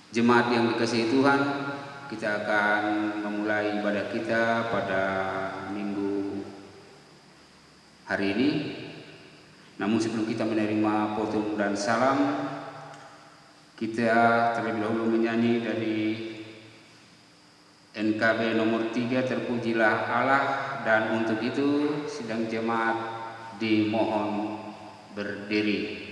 Jemaat yang dikasihi Tuhan, kita akan memulai ibadah kita pada minggu hari ini. Namun sebelum kita menerima potong dan salam, kita terlebih dahulu menyanyi dari NKB nomor 3, Terpujilah Allah, dan untuk itu sidang jemaat dimohon berdiri.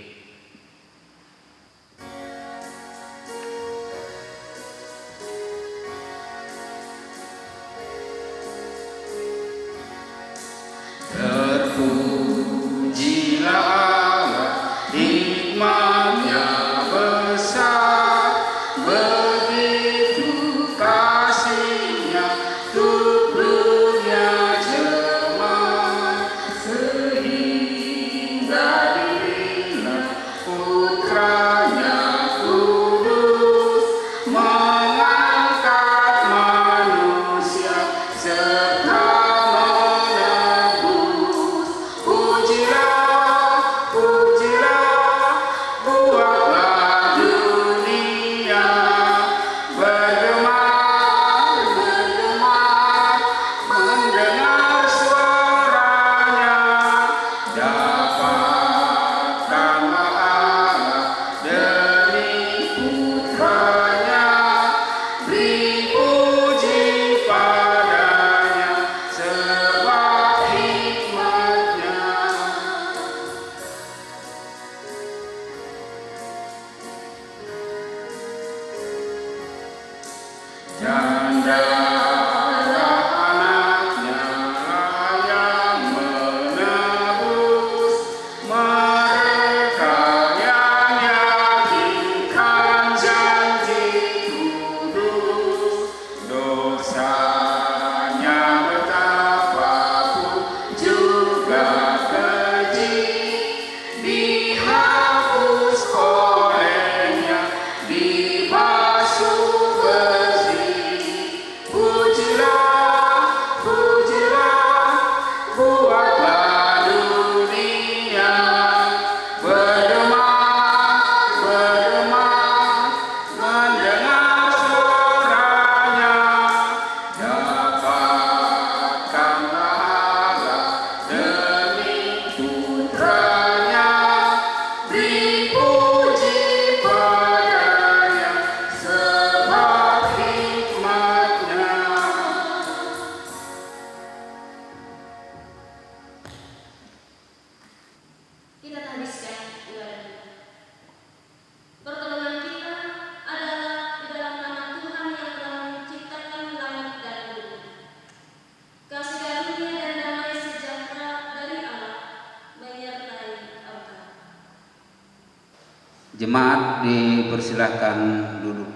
Jemaat dipersilahkan duduk.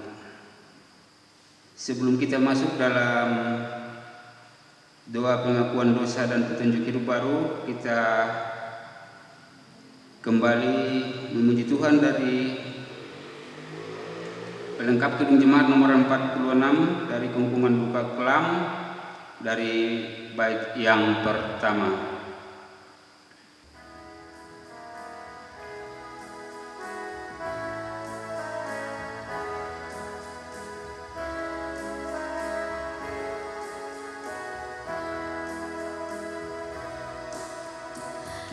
Sebelum kita masuk dalam doa pengakuan dosa dan petunjuk hidup baru, kita kembali memuji Tuhan dari pelengkap Kidung Jemaat nomor 46 dari Kumpulan Duka Kelam dari bait yang pertama.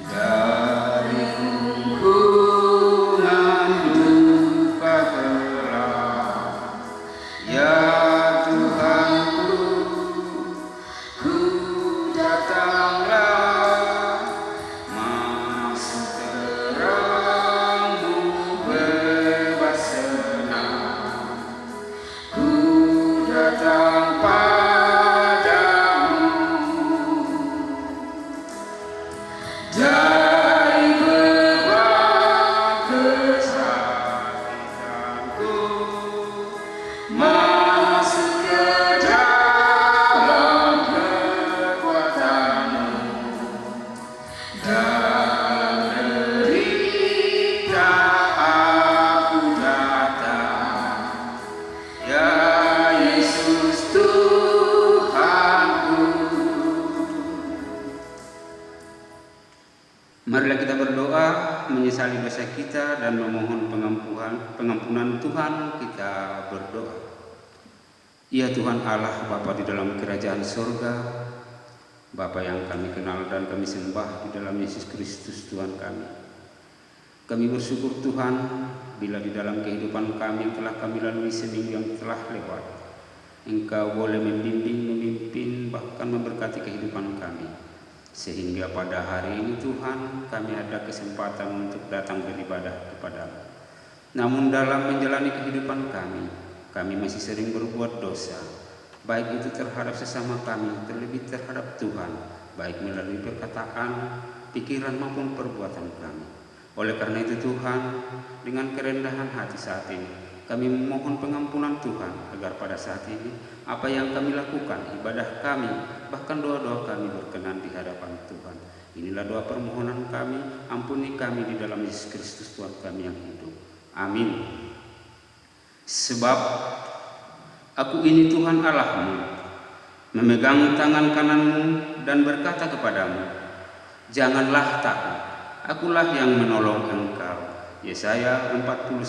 Dari kumpulan duka kelam, ya Tuhanku, ku datanglah, masuk terang-Mu bebas senang, ku datang dari beban kesakitanku, masuk ke dalam kekuatan-Mu, dalam derita aku datang, ya Yesus Tuhanku. Marilah kita berdoa. menyesali dosa kita dan memohon pengampunan Tuhan, kita berdoa. Ya Tuhan Allah, Bapa di dalam kerajaan surga, Bapa yang kami kenal dan kami sembah di dalam Yesus Kristus Tuhan kami. Kami bersyukur Tuhan bila di dalam kehidupan kami yang telah kami lalui seminggu yang telah lewat, Engkau boleh membimbing, memimpin, bahkan memberkati kehidupan kami. Sehingga pada hari ini Tuhan, kami ada kesempatan untuk datang beribadah kepada-Mu. Namun dalam menjalani kehidupan kami masih sering berbuat dosa, baik itu terhadap sesama kami, terlebih terhadap Tuhan, baik melalui perkataan, pikiran maupun perbuatan kami. Oleh karena itu Tuhan, dengan kerendahan hati saat ini, kami memohon pengampunan Tuhan agar pada saat ini apa yang kami lakukan, ibadah kami, bahkan doa-doa kami berkenan di hadapan Tuhan. Inilah doa permohonan kami, ampuni kami di dalam Yesus Kristus Tuhan kami yang hidup. Amin. Sebab aku ini Tuhan Allahmu, memegang tangan kananmu dan berkata kepadamu, janganlah takut, akulah yang menolong engkau. Yesaya 41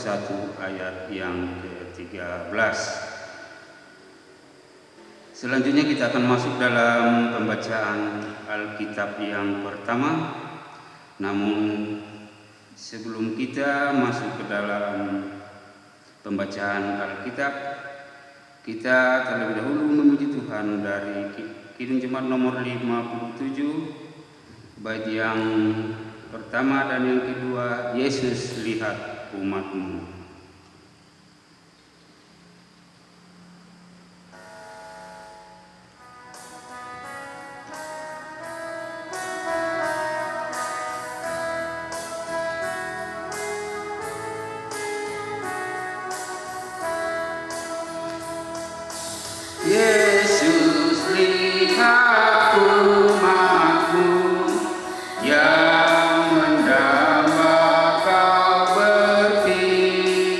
ayat yang ke-13. Selanjutnya kita akan masuk dalam pembacaan Alkitab yang pertama. Namun sebelum kita masuk ke dalam pembacaan Alkitab, kita terlebih dahulu memuji Tuhan dari Kidung Jemaat nomor 57, bait yang pertama dan yang kedua, Yesus lihat umat-Mu. Yesus lihat umat-Mu yang mendamba Kau berfirman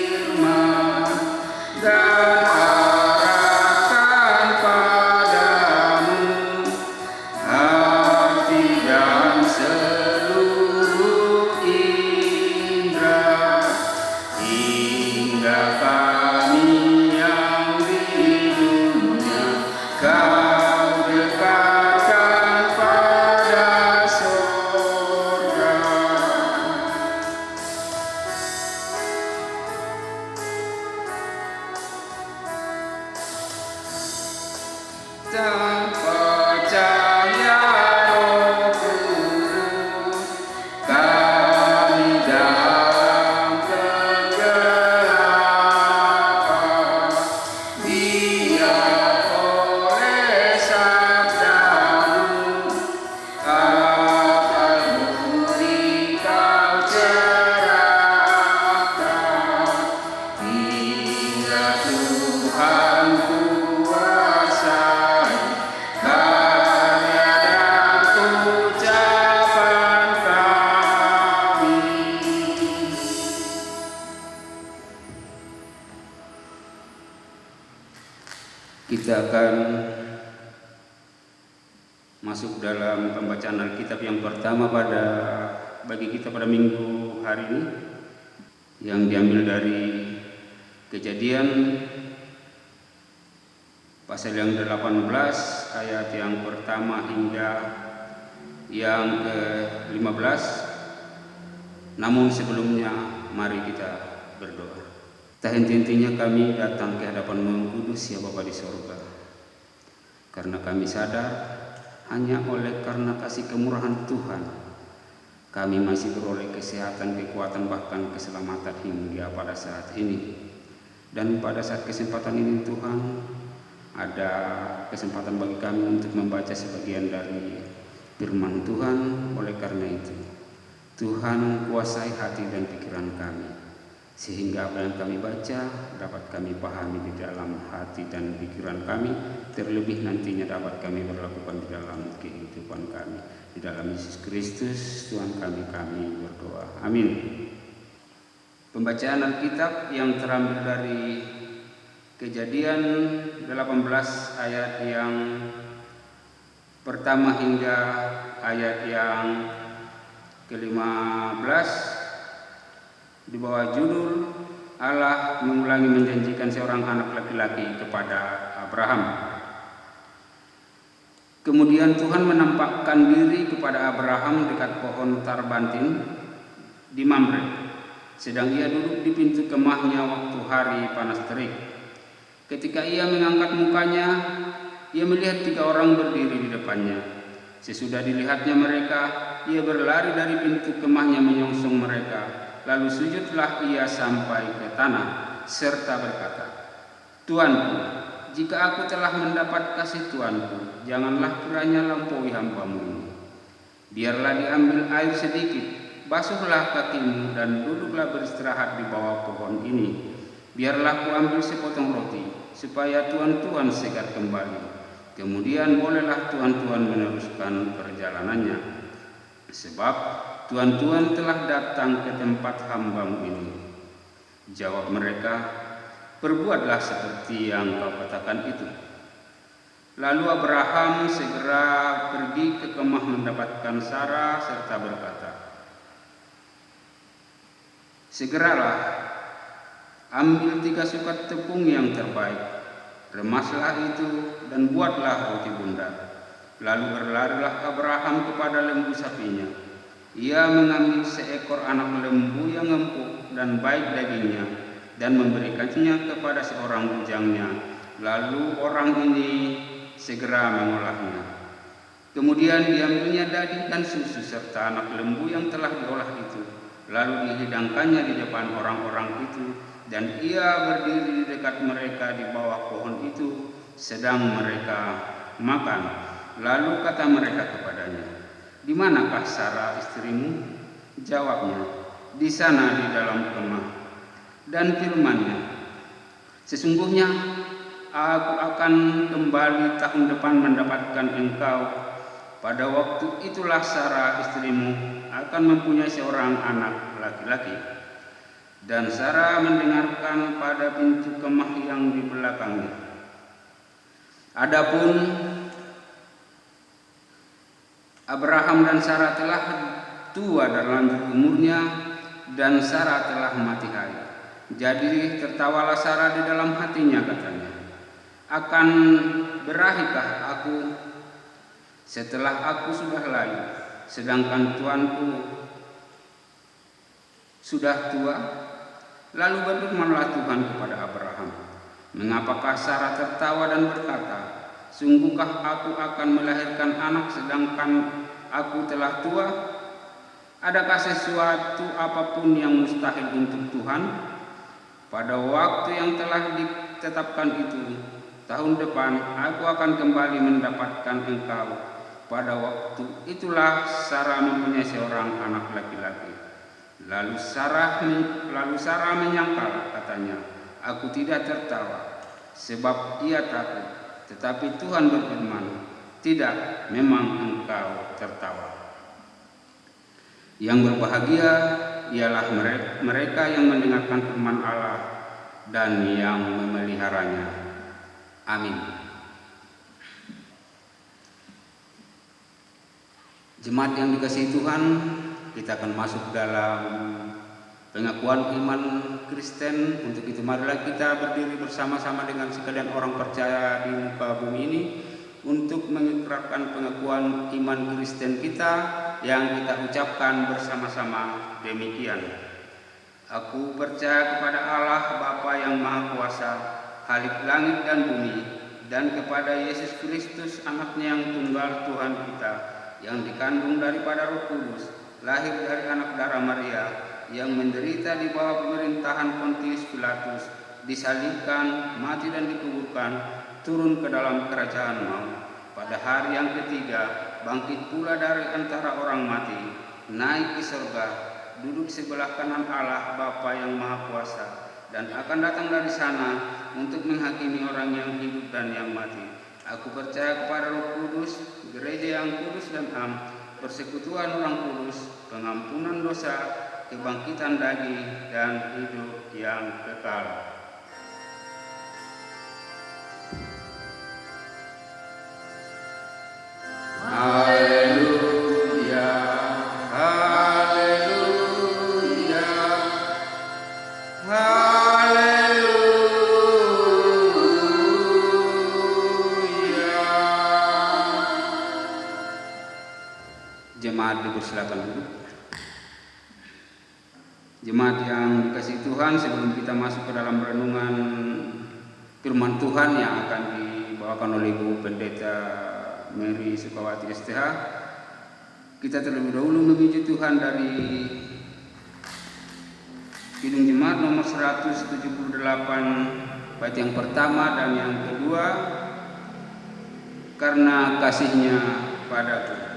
dan arahkan padamu hati dan seluruh indera, hingga kami yang di dunia Kau dekatkan pada surga. Tanpa cahaya Roh Kudus, kami dalam kegelapan. Biar oleh sabda-Mu, akal budi Kau cerahkan, hingga Tuhan kuasai karya dan ucapan kami. Kita akan masuk dalam pembacaan Alkitab yang pertama bagi kita pada minggu hari ini, yang diambil dari Kejadian pasal yang 18 ayat yang pertama hingga yang ke-15. Namun sebelumnya mari kita berdoa. Tak henti-hentinya kami datang ke hadapan-Mu Kudus ya Bapa di sorga, karena kami sadar hanya oleh karena kasih kemurahan Tuhan kami masih beroleh kesehatan, kekuatan, bahkan keselamatan hingga pada saat ini. Dan pada saat kesempatan ini Tuhan, ada kesempatan bagi kami untuk membaca sebagian dari firman Tuhan. Oleh karena itu Tuhan kuasai hati dan pikiran kami, sehingga apa yang kami baca dapat kami pahami di dalam hati dan pikiran kami, terlebih nantinya dapat kami berlakukan di dalam kehidupan kami. Di dalam Yesus Kristus Tuhan kami berdoa. Amin. Pembacaan Alkitab yang terambil dari Kejadian 18 ayat yang pertama hingga ayat yang ke-15. di bawah judul Allah mengulangi menjanjikan seorang anak laki-laki kepada Abraham. Kemudian Tuhan menampakkan diri kepada Abraham dekat pohon tarbantin di Mamre, sedang ia duduk di pintu kemahnya waktu hari panas terik. Ketika ia mengangkat mukanya, ia melihat 3 orang berdiri di depannya. Sesudah dilihatnya mereka, ia berlari dari pintu kemahnya menyongsong mereka. Lalu sujudlah ia sampai ke tanah, serta berkata, "Tuanku, jika aku telah mendapat kasih Tuanku, janganlah kiranya lampaui hamba-Mu ini. Biarlah diambil air sedikit, basuhlah kakimu dan duduklah beristirahat di bawah pohon ini. Biarlah ku ambil sepotong roti, supaya tuan-tuan segar kembali. Kemudian bolehlah tuan-tuan meneruskan perjalanannya. Sebab tuan-tuan telah datang ke tempat hamba-Mu ini." Jawab mereka, "Perbuatlah seperti yang kau katakan itu." Lalu Abraham segera pergi ke kemah mendapatkan Sarah serta berkata, "Segeralah, ambil 3 sukat tepung yang terbaik, remaslah itu dan buatlah roti bundar." Lalu berlarilah Abraham kepada lembu sapinya. Ia mengambil seekor anak lembu yang empuk dan baik dagingnya dan memberikannya kepada seorang bujangnya. Lalu orang ini segera mengolahnya. Kemudian diambilnya daging dan susu serta anak lembu yang telah diolah itu, lalu dihidangkannya di depan orang-orang itu, dan ia berdiri di dekat mereka di bawah pohon itu sedang mereka makan. Lalu kata mereka kepadanya, "Di manakah Sarah istrimu?" Jawabnya, "Di sana di dalam kemah." Dan firman-Nya, "Sesungguhnya aku akan kembali tahun depan mendapatkan engkau. Pada waktu itulah Sarah istrimu akan mempunyai seorang anak laki-laki." Dan Sarah mendengarkan pada pintu kemah yang di belakangnya. Adapun Abraham dan Sarah telah tua dan lanjut umurnya, dan Sarah telah mati hai. Jadi tertawalah Sarah di dalam hatinya, katanya, "Akan berahikah aku setelah aku sudah layu, sedangkan tuanku sudah tua?" Lalu berfirmanlah Tuhan kepada Abraham, "Mengapakah Sarah tertawa dan berkata, sungguhkah aku akan melahirkan anak sedangkan aku telah tua? Adakah sesuatu apapun yang mustahil untuk Tuhan? Pada waktu yang telah ditetapkan itu, tahun depan aku akan kembali mendapatkan engkau. Pada waktu itulah Sarah mempunyai seorang anak laki-laki." Lalu Sarah menyangkal, katanya, "Aku tidak tertawa, sebab ia takut." Tetapi Tuhan berfirman, "Tidak, memang engkau tertawa." Yang berbahagia ialah mereka yang mendengarkan firman Allah dan yang memeliharanya. Amin. Jemaat yang dikasihi Tuhan, kita akan masuk dalam pengakuan iman Kristen. Untuk itu marilah kita berdiri bersama-sama dengan sekalian orang percaya di muka bumi ini untuk mengikrarkan pengakuan iman Kristen kita yang kita ucapkan bersama-sama demikian. Aku percaya kepada Allah Bapa yang Maha Kuasa, Khalik langit dan bumi, dan kepada Yesus Kristus anaknya yang tunggal Tuhan kita, yang dikandung daripada Roh Kudus, lahir dari anak darah Maria, yang menderita di bawah pemerintahan Pontius Pilatus, disalibkan, mati dan dikuburkan, turun ke dalam kerajaan maut. Pada hari yang ketiga, bangkit pula dari antara orang mati, naik ke surga, duduk sebelah kanan Allah Bapa yang Maha Kuasa, dan akan datang dari sana untuk menghakimi orang yang hidup dan yang mati. Aku percaya kepada Roh Kudus, gereja yang kudus dan am, persekutuan orang kudus, pengampunan dosa, kebangkitan daging, dan hidup yang kekal. Haleluya, haleluya, Jemaat dipersilakan duduk. Jemaat yang dikasihi Tuhan, sebelum kita masuk ke dalam renungan firman Tuhan yang akan dibawakan oleh Ibu Pendeta Mary Sukawati STH, kita terlebih dahulu memuji Tuhan dari Kidung Jemaat nomor 178 bait yang pertama dan yang kedua, karena kasih-Nya padaku.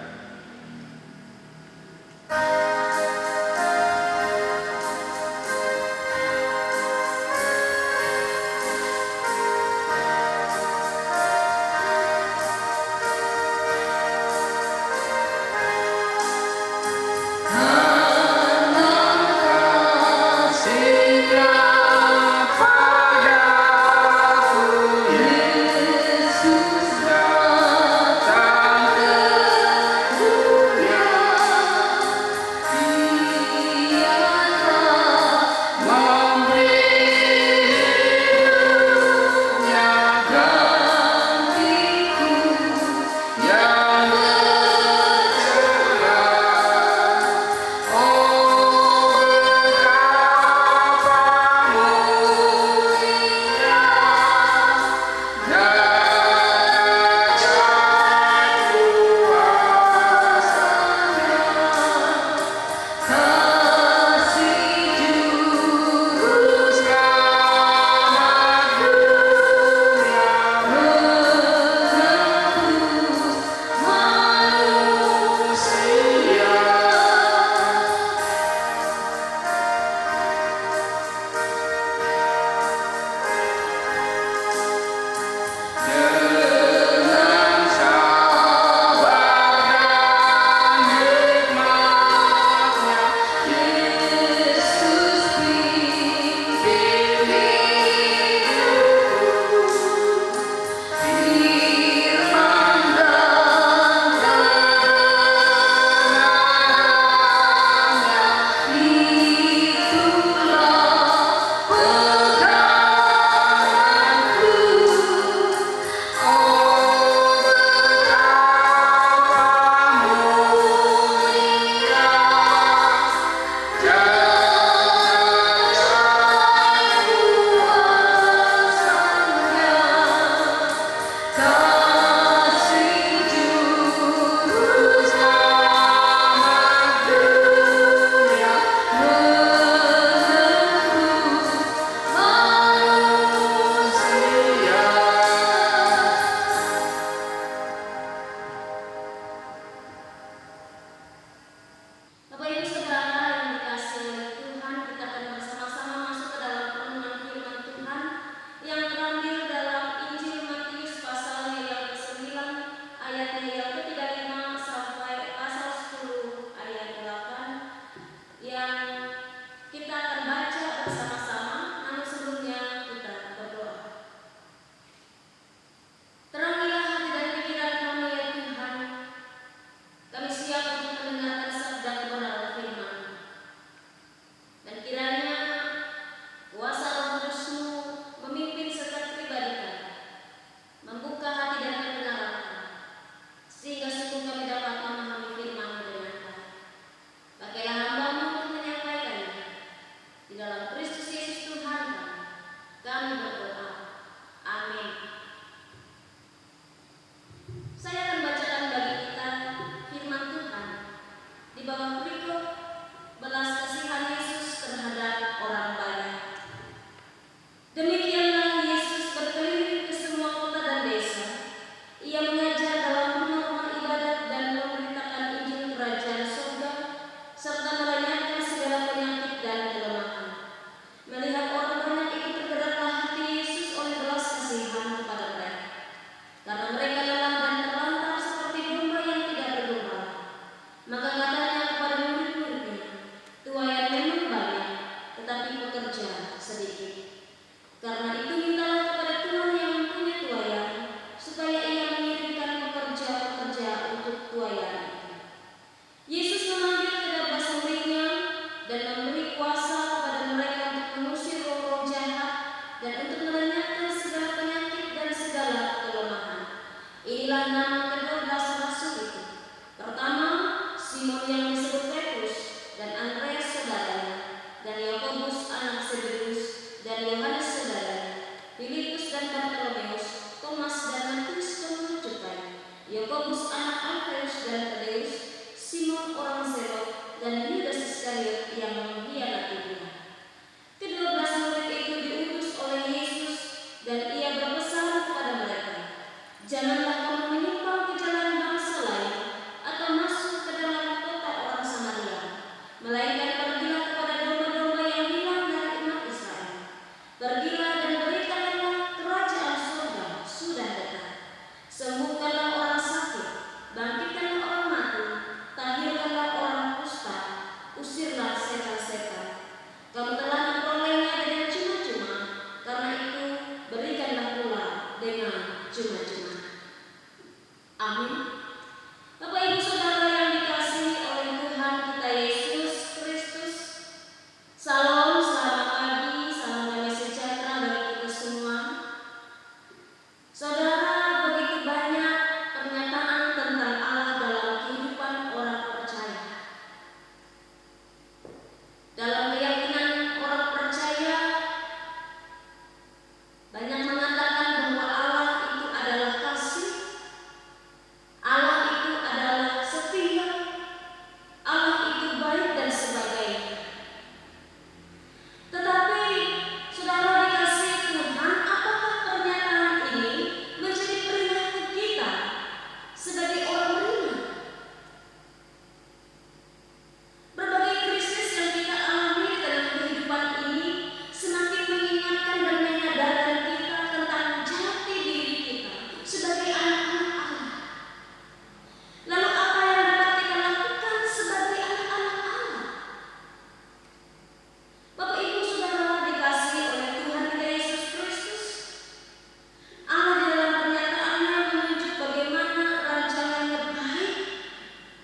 Di dalam Kristus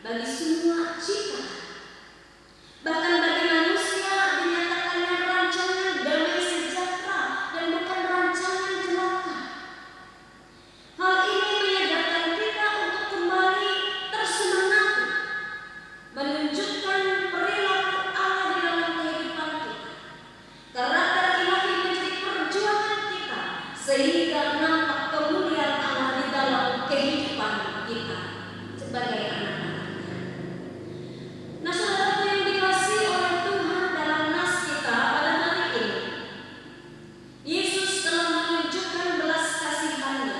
bagi semua ciptaan. Bahkan bagi manusia dinyatakannya rancangan damai sejahtera dan bukan rancangan celaka. Hal ini menyadarkan kita untuk kembali tersemangati, menunjukkan perilaku Allah di dalam kehidupan kita. Karakter ilahi menjadi perjuangan kita, sehingga nampak kemuliaan Allah di dalam kehidupan kita sebagai anak-anaknya. Nah, saudaraku yang dikasihi oleh Tuhan, dalam nas kita pada hari ini, Yesus telah menunjukkan belas kasihan-Nya.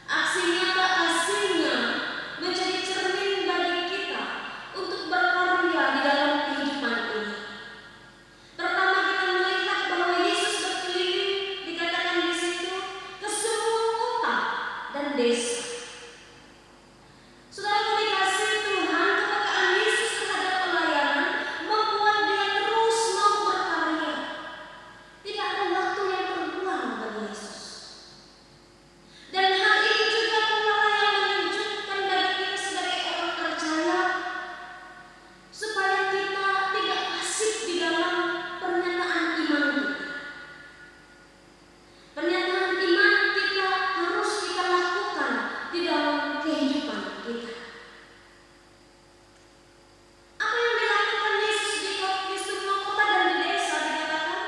Aksi nyata kasih-Nya menjadi cermin bagi kita untuk berkarya di dalam kehidupan ini. Pertama, kita melihat bahwa Yesus berkeliling, dikatakan di situ, ke semua kota dan desa. Saudara dikasihi Tuhan, kepekaan Yesus terhadap pelayanan membuat Dia terus mau berkarya. Tidak ada waktu yang terbuang bagi Yesus. Dan hal ini juga pula yang menunjukkan bagi kita sebagai orang percaya, supaya kita tidak pasif di dalam pernyataan iman kita. Pernyataan iman kita harus kita lakukan di dalam kehidupan kita. Apa yang dilakukan Yesus di semua kota dan di desa dikatakan?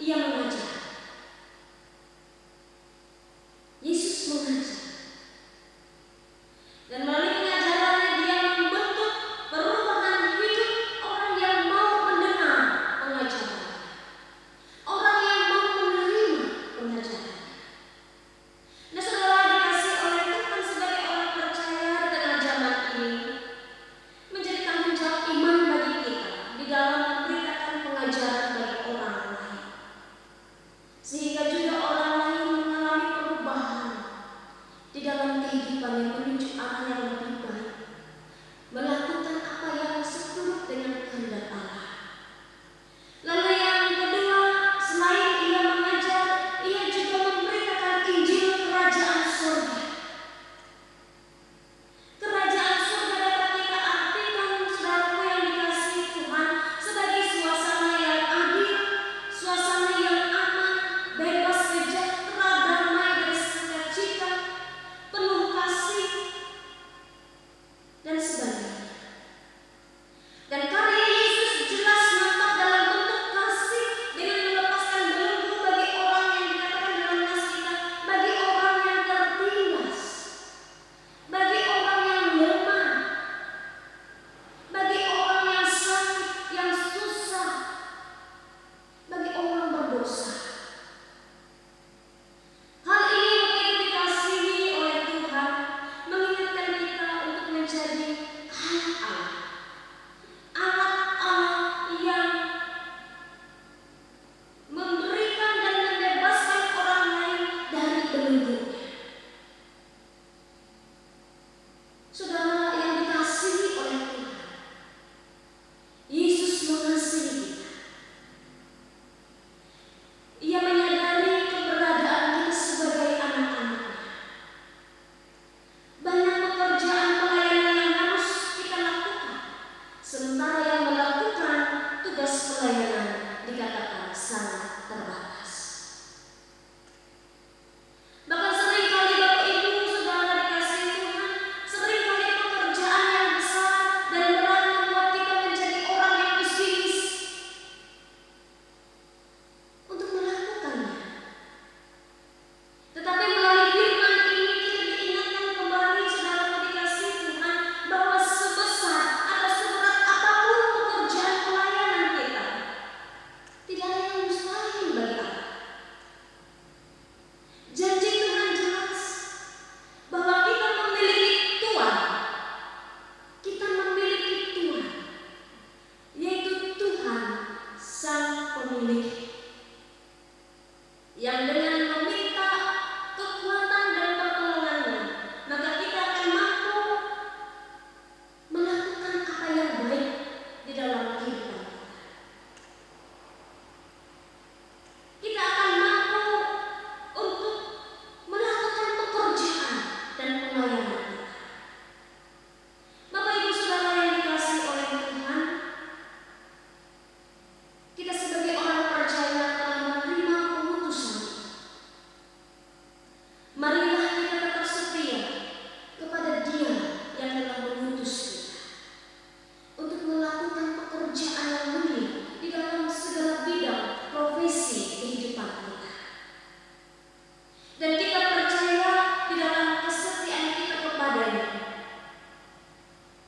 Ia mengajar. Yesus mengajar. Dan melalui pengajarannya Dia membentuk perubahan hidup orang yang mau mendengar pengajaran, orang yang mau menerima pengajaran. Nah, saudara dikasihi oleh Tuhan, sebagai orang percaya di tengah zaman ini, menjadi tanggung jawab iman bagi kita di dalam memberitakan pengajaran bagi orang lain, sehingga juga orang lain mengalami perubahan di dalam kehidupan yang menuju arah yang lebih baik, melakukan apa yang seturut dengan kehendak Allah. Lalu yang kedua, selain Ia mengajar, Ia juga memberitakan Injil Kerajaan Surga. Kerajaan surga dapat kita artikan, saudaraku yang dikasihi Tuhan, sebagai suasana yang adil, suasana yang aman, bebas sejahtera, damai dan sukacita, penuh kasih, dan sebagainya. Dan karya Yesus jelas nampak dalam bentuk kasih, dengan melepaskan belenggu bagi orang yang dikatakan dalam nas kita, bagi orang yang tertindas, bagi orang yang lemah, bagi orang yang sakit, yang susah, bagi orang berdosa. Hal ini begitu dikasihi oleh Tuhan, mengingatkan kita untuk menjadi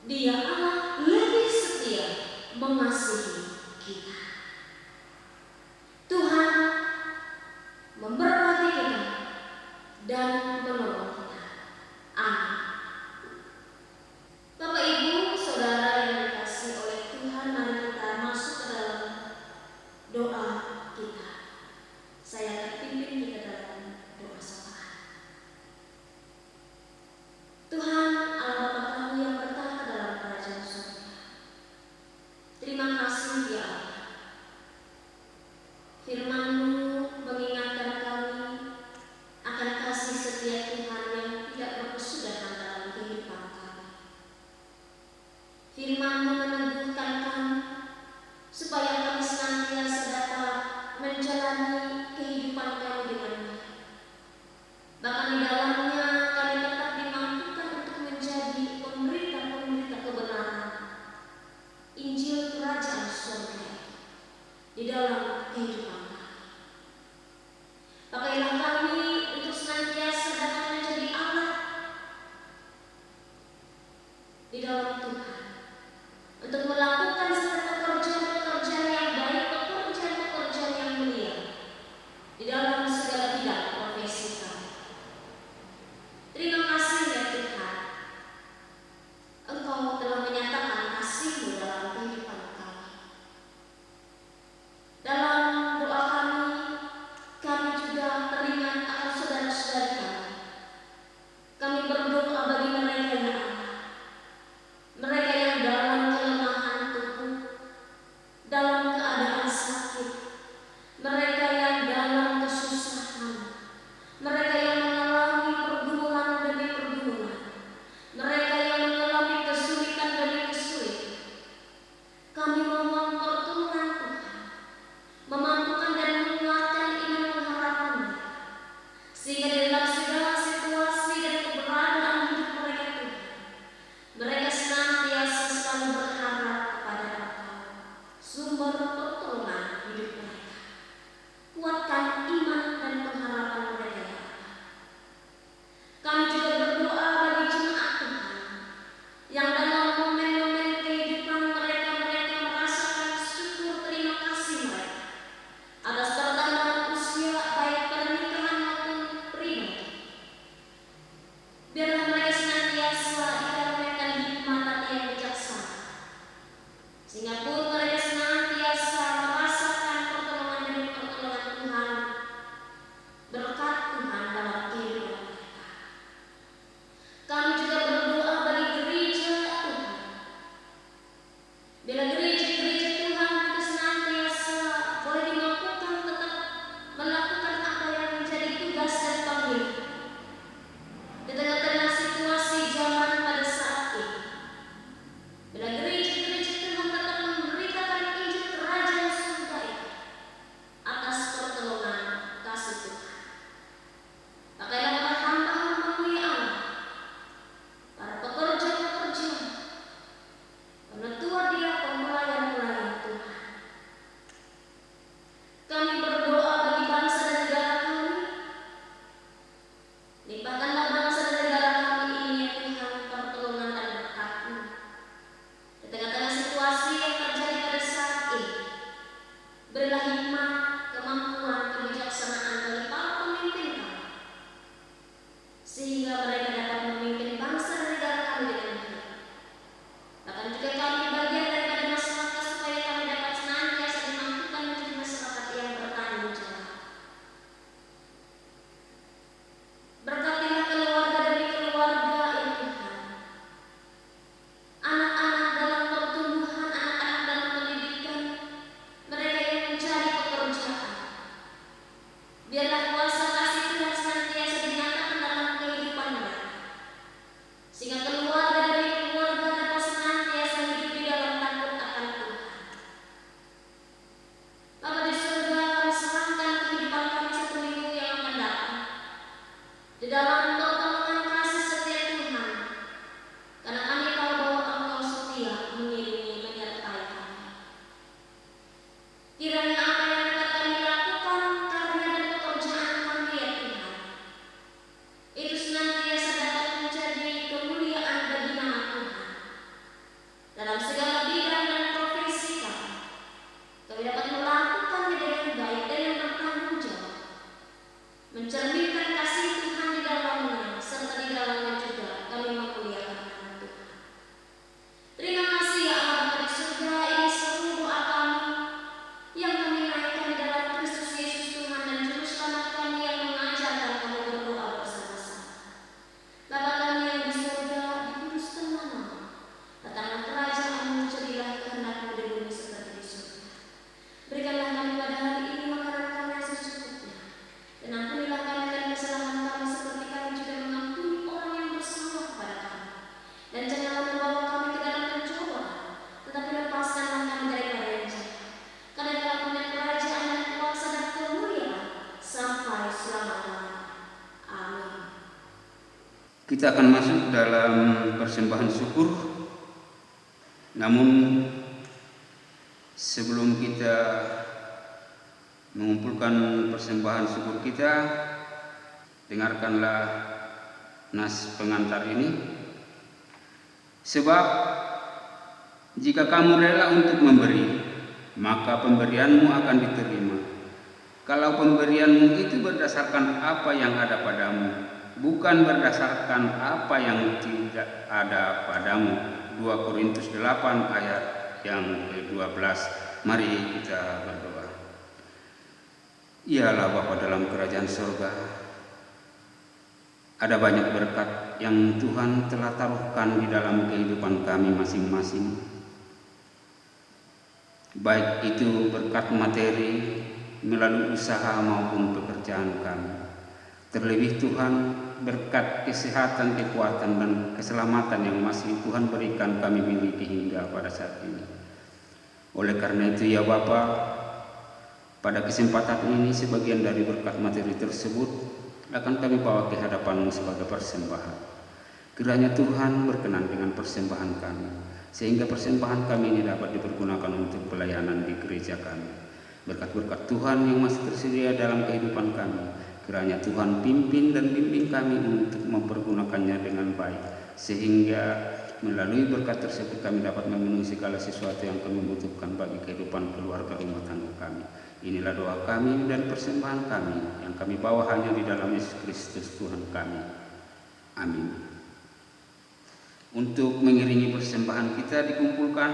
Dia Allah lebih setia mengasihi kita. Tuhan memberkati kita dan menolong kita. Amin. Bapak Ibu, Saudara yang dikasihi oleh Tuhan, mari kita masuk ke dalam doa kita. Saya akan pimpin kita dalam doa syafaat. Tuhan Allah Bapa kami yang bertahta dalam kerajaan surga, terima kasih ya Allah. Firman-Mu mengingatkan kami akan kasih setia Tuhan yang tidak berkesudahan dalam kehidupan kami. Firman-Mu meneguhkan kami supaya kami senantiasa dapat menjalani kehidupan kami dengan baik. Bahkan di dalamnya kami tetap dimampukan untuk menjadi pemberita-pemberita kebenaran Injil Kerajaan Surga di dalam kehidupan kami. Pakailah kami untuk senantiasa dapat menjadi alat di dalam Tuhan, untuk melakukan setiap pekerjaan-pekerjaan yang baik, pekerjaan-pekerjaan yang mulia di dalam segala bidang profesi kami. Terima kasih ya Tuhan, Engkau telah menyatakan kasih-Mu dalam kehidupan kami. Dalam doa kami juga teringat akan saudara-saudari kami. Kami berdoa bagi mereka yang Allah, mereka yang dalam kelemahan Tuhan, dalam segala bidang dan profesi kami. Kami dapat melakukannya dengan baik dan yang bertanggung jawab, mencerminkan kasih Tuhan di dalamnya, serta di dalamnya juga kami memuliakan nama Tuhan. Terima kasih ya Allah Bapa di surga, ini seluruh doa kami yang kami naikkan di dalam Kristus Yesus Tuhan dan Juru Selamat kami yang mengajarkan kami berdoa bersama-sama. Bapa kami yang di surga, dikuduskanlah namamu. Datanglah kerajaan-Mu, jadilah kehendak-Mu di bumi seperti di surga. Berikanlah kami pada hari ini makanan kami yang secukupnya, dan ampunilah kami akan kesalahan kami seperti kami juga mengampuni orang yang bersalah kepada kami. Dan janganlah membawa kami ke dalam pencobaan, tetapi lepaskanlah kami daripada yang jahat. Karena Engkau punya kerajaan dan kuasa dan kemuliaan sampai selama-lamanya. Amin. Kita akan masuk dalam persembahan syukur. Namun sebelum kita mengumpulkan persembahan syukur kita, dengarkanlah nas pengantar ini. Sebab jika kamu rela untuk memberi, maka pemberianmu akan diterima. Kalau pemberianmu itu berdasarkan apa yang ada padamu, bukan berdasarkan apa yang tidak ada padamu. 2 Korintus 8 ayat yang ke-12. Mari kita berdoa. Ialah Bapa dalam kerajaan surga, ada banyak berkat yang Tuhan telah taruhkan di dalam kehidupan kami masing-masing. Baik itu berkat materi melalui usaha maupun pekerjaan kami. Terlebih Tuhan, berkat kesehatan, kekuatan, dan keselamatan yang masih Tuhan berikan kami miliki hingga pada saat ini. Oleh karena itu ya Bapa, pada kesempatan ini sebagian dari berkat materi tersebut akan kami bawa ke hadapan-Mu sebagai persembahan. Kiranya Tuhan berkenan dengan persembahan kami, sehingga persembahan kami ini dapat dipergunakan untuk pelayanan di gereja kami. Berkat-berkat Tuhan yang masih tersedia dalam kehidupan kami, kiranya Tuhan pimpin dan bimbing kami untuk mempergunakannya dengan baik, sehingga melalui berkat tersebut kami dapat memenuhi segala sesuatu yang kami butuhkan bagi kehidupan keluarga rumah tangga kami. Inilah doa kami dan persembahan kami yang kami bawa hanya di dalam Yesus Kristus Tuhan kami. Amin. Untuk mengiringi persembahan kita dikumpulkan,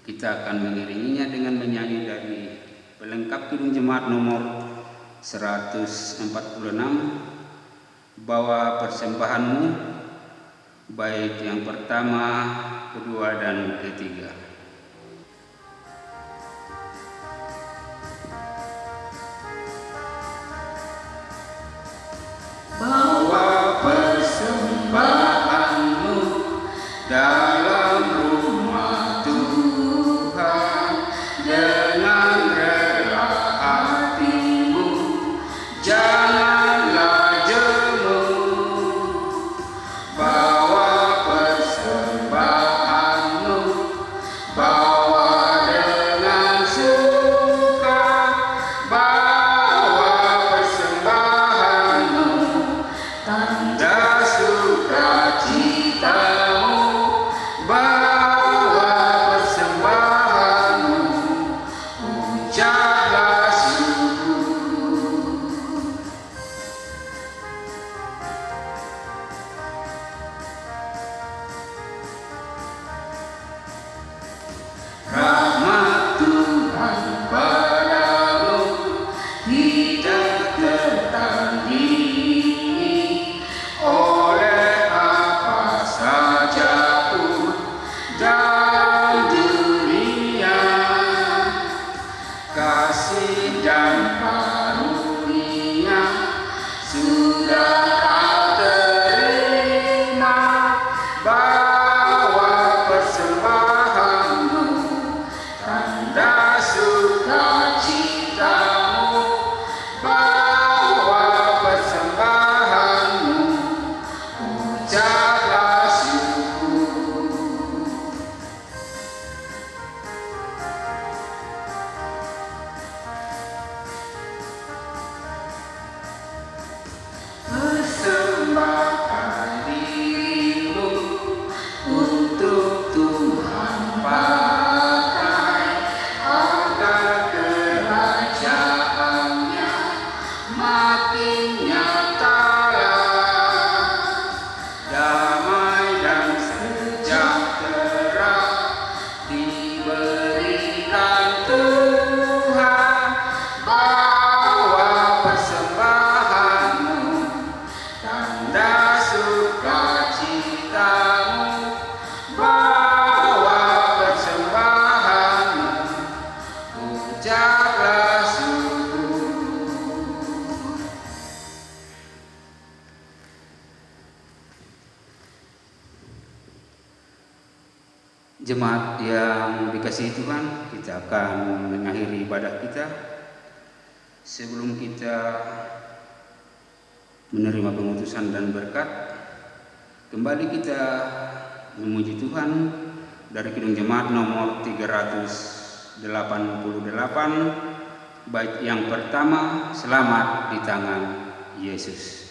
kita akan mengiringinya dengan menyanyi dari pelengkap Kidung Jemaat nomor 146, Bawa Persembahanmu, bait yang pertama, kedua, dan ketiga. Bawa persembahanmu dalam rumah Tuhan dengan rela hatimu, janganlah jemu. Bawa persembahanmu, bawa dengan suka, bawa persembahanmu, tanda sukacitamu, bawa persembahanmu, ucaplah syukur. Rahmat Tuhan padamu tidak tertandingi oleh apa saja pun dalam dunia. Kasih dan karunia sudah kau terima. Bawa persembahanmu, tanda sukacitamu, bawa persembahanmu, ucaplah syukur. Persembahkan dirimu Jemaat yang dikasihi Tuhan, kita akan mengakhiri ibadah kita. Sebelum kita menerima pengutusan dan berkat, kembali kita memuji Tuhan dari Kidung Jemaat nomor 388, bait yang pertama, selamat di tangan Yesus.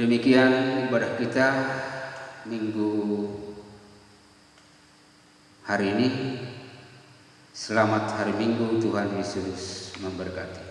Demikian ibadah kita minggu hari ini. Selamat hari Minggu, Tuhan Yesus memberkati.